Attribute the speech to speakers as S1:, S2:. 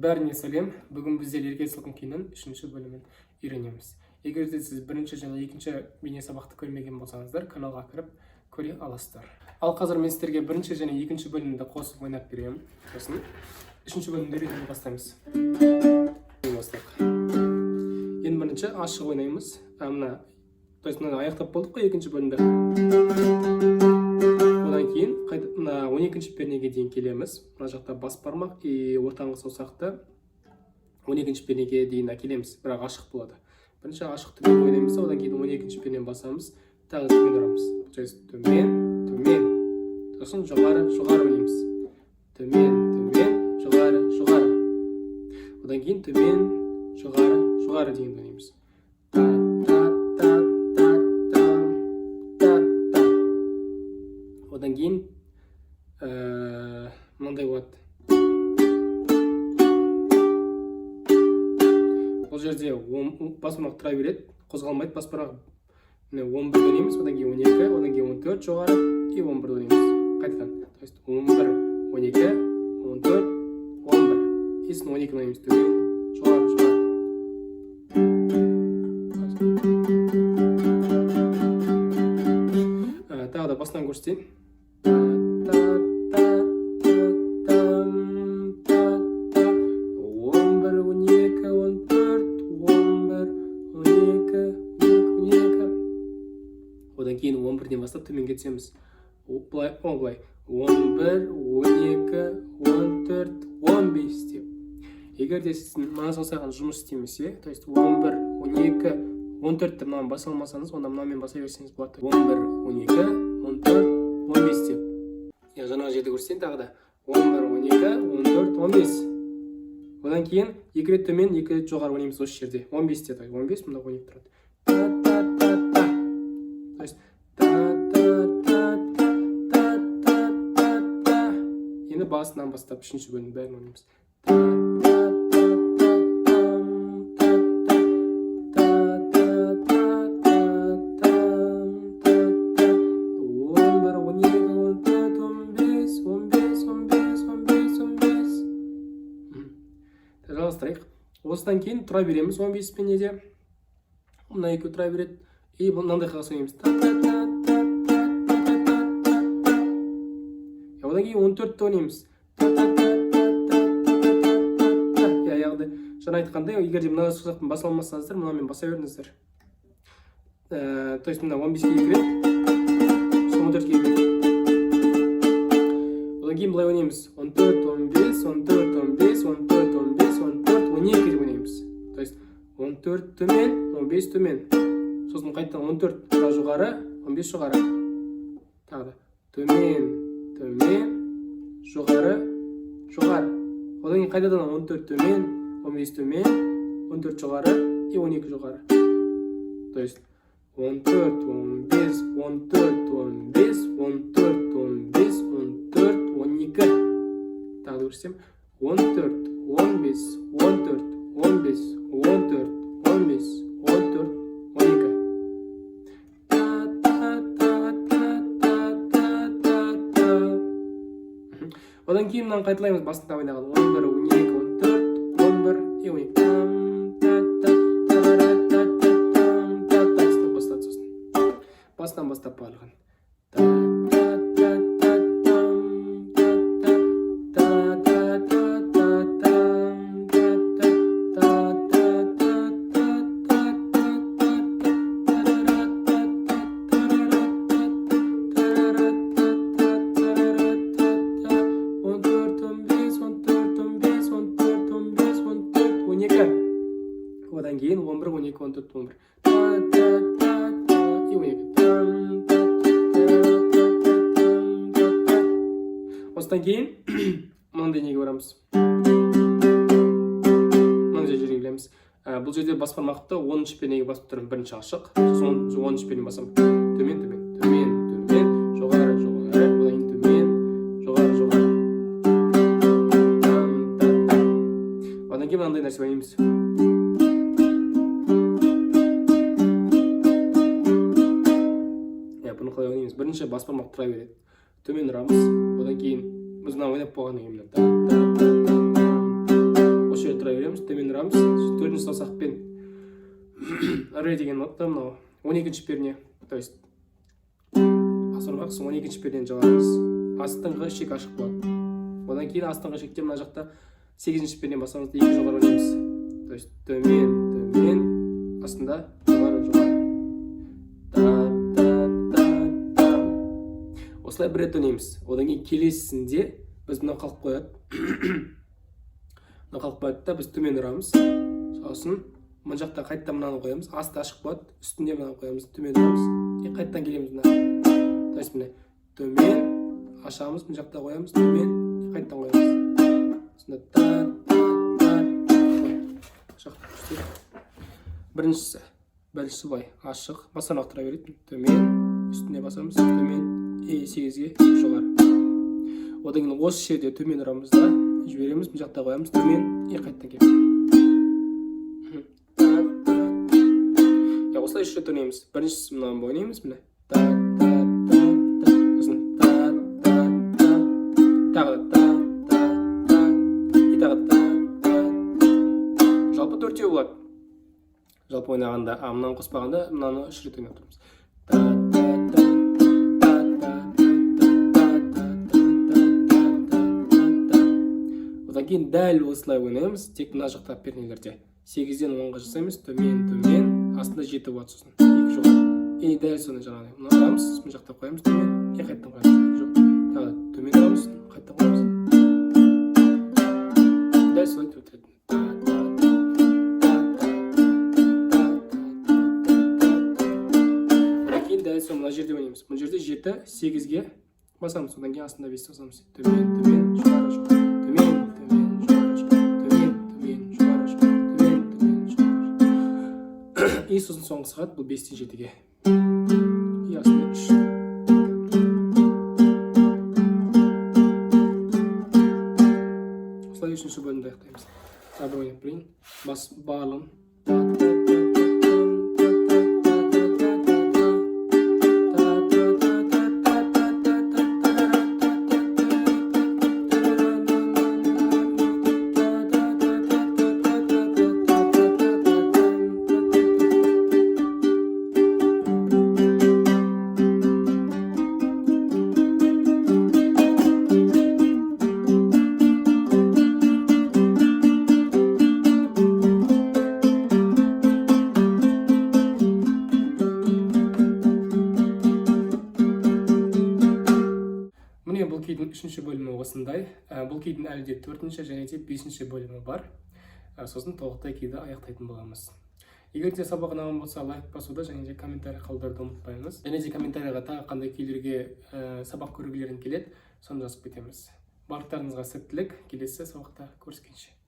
S1: Бәріне сәлем. Бүгін біздер Ерке Сылқым киноның 3-ші бөлімін үйренеміз. Егер де сіз 1-ші және 2-ші бейне сабақты көрмеген болсаңыздар, каналға кіріп көре аласыздар. Ал қазір мен сіздерге 1-ші және 2-ші бөлімді қосып ойнап беремін. Сосын 3-ші бөлімді үйренуді бастаймыз. Енді бірінші ашық ойнаймыз. То есть мына аяқтап болдық қой 2-ші бөлімді. Одан кейін 12-ші пернеге дейін келеміз. Мына жақта бас бармақ и ортаңғы саусақты 12-ші пернеге дейін әкелеміз, бірақ ашық болады. Бірінші ашық төмен ойнаймыз, одан кейін 12-ші пернені басамыз, тағы төмен ұрамыз. Төмен, төмен. Сосын жоғары, жоғары ойнаймыз. Төмен, төмен, жоғары, жоғары. Одан кейін төмен, жоғары, жоғары деген ойнаймыз. Одан кейін мынандай болады. Бұл жерде бас бармақ тұра береді, қозғалмайды. Бас бармақ 11 ойнаймыз, одан кейін 12, одан кейін 14 жоғары и 11 ойнаймыз. Қайтадан. То есть 11, 12, 14, 11. Есін 12 ойнаймыз. Төмен, жоғары, жоғары. Тағы да басынан көрсетейін. 11-ден бастап төмен кетсеміз. Былай. 11, 12, 14, 15 деп. Егер де сіздің мына саусағын жұмыс істемесе, то есть 11, 12, 14-ті мынаны баса алмасаңыз, онда мынамен баса берсеңіз болады. 11, 12, 14, 15 деп. Жаңағы жерде көрсетейін тағы да. 11, 12, 14, 15. Одан кейін 2 рет төмен, 2 рет жоғары ойнаймыз осы жерде. 15 деп. 15 мында 12 тұрады. Енді басынан бастап 3-ші бөлімнің бәрін ойнаймыз. Жалғастырайық. Осыдан кейін тұра береміз 15 пенеде. Мына екеуі тұра береді. И мынандай қағаз ойнаймыз. Одан кейін 14-ті ойнаймыз. Яғни жаңа айтқандай, егер де мына саусақтан баса алмасаңыздар, мынамен баса беріңіздер. То есть мына 15-ге 2 рет, 14-ге 2 рет. Одан кейін былай ойнаймыз. 14, 15, 14, 15, 14, 15, 14, 12 деп ойнаймыз. То есть 14 төмен, 15 төмен. Сосын қайтадан 14 тұра жоғары, 15 жоғары. Тағы да. Төмен, төмен, жоғары, жоғары. Одан кейін қайтадан 14 төмен, 15 төмен, 14 жоғары и 12 жоғары. То есть 14, 15, 14, 15, 14, 15, 14, 12. Тағы да көрсетем. 14, 15, 14, 15, 14, 15, 14, 12. Одан кейін мынаны қайталаймыз басында ойнаған. 11, 12, 14, 11 и 12. Басынан бастап барлығын. Одан кейін 11, 12, 14, 11. И 12. Осыдан кейін мынандай неге барамыз. Мынандай жерге келеміз. Бұл жерде бас бармақты 10-ші пернеге басып тұрмын. Бірінші ашық. Сосын 10-ші пернеге басамын. Төмен, төмен, төмен, төмен, жоғары, жоғары. Одан кейін төмен, жоғары, жоғары. Одан кейін мынандай нәрсе ойнаймыз. Бұны қалай ойнаймыз? Бірінші бас бармақ тұра береді. Төмен ұрамыз. Одан кейін біз мына ойнап болғаннан кейін отыра береміз, төмен ұрамыз. 4-ші саусақпен ре деген нотты мынау 12-ші перне, то есть асырмақ 12-ші пернені жоғарамыз. Астыңғы шек ашық болады. Одан кейін астыңғы шекте мына жақта 8-ші пернені басамыз, 2 жоғары ойнаймыз. То есть төмен, төмен, астында жоғары, жоғары. Осылай бір рет ойнаймыз. Одан кейін келесісінде біз мынау қалып қояды. Мынау қалып қояды да біз төмен ұрамыз. Сосын мына жақта қайттан мынаны қоямыз. Асты ашық болады. Үстінде мынаны қоямыз. Төмен ұрамыз. Қайттан келеміз мына. То есть міне төмен ашамыз, мына жақта қоямыз. Төмен қайттан қоямыз. Сонда біріншісі былай ашық, басанақ тұра береді. Төмен, үстіне басамыз. Төмен, 8-ге жоғары. Одан кейін осы жерде төмен ұрамыз да жібереміз, мына жақта қоямыз. Төмен, қайттан келеміз. Осылай 3 рет ойнаймыз. Біріншісі мынаны ойнаймыз, міне. Сосын тағы да жалпы 4-еу болады. Жалпы ойнағанда, мынаны қоспағанда мынаны 3 рет ойнап тұрмыз. Одан кейін дәл осылай ойнаймыз, тек мына жақта пернелерде 8-ден 10-ға жасаймыз, төмен, төмен, астында 7 болады сосын. 2 жоғары. Дәл соны жаңағыдай. Мына ұрамыз, мына жақта қоямыз, төмен, қайттан қоямыз. Тағы төмен ұрамыз, қайттан қоямыз. Дәл солай өтеді. Дәл сол мына жерде ойнаймыз. Мына жерде 7-8-ге басамыз. Одан кейін астында 5 басамыз. Төмен, төмен, жоғары, жоғары. Төмен, төмен, жоғары, жоғары. Төмен, төмен, жоғары, жоғары. Төмен, төмен, жоғары. И сосын соңғы сағат бұл 5-тен 7-ге. И астында 3. Осылай 3-ші бөлімді аяқтаймыз. Тағы ойнап білейін. Барлығын. Бұл кейдің 3-ші бөлімі осындай. Бұл кейдің әлі де 4-ші және де 5-ші бөлімі бар. Сосын толықтай кейді аяқтайтын боламыз. Егер де сабақ ұнаған болса, лайк басуды және де комментарий қалдыруды ұмытпаймыз. Және де комментарийға тағы қандай күйлерге сабақ көргілерің келеді, соны жазып кетеміз. Барлықтарыңызға сәттілік, келесі сабақта көріскенше.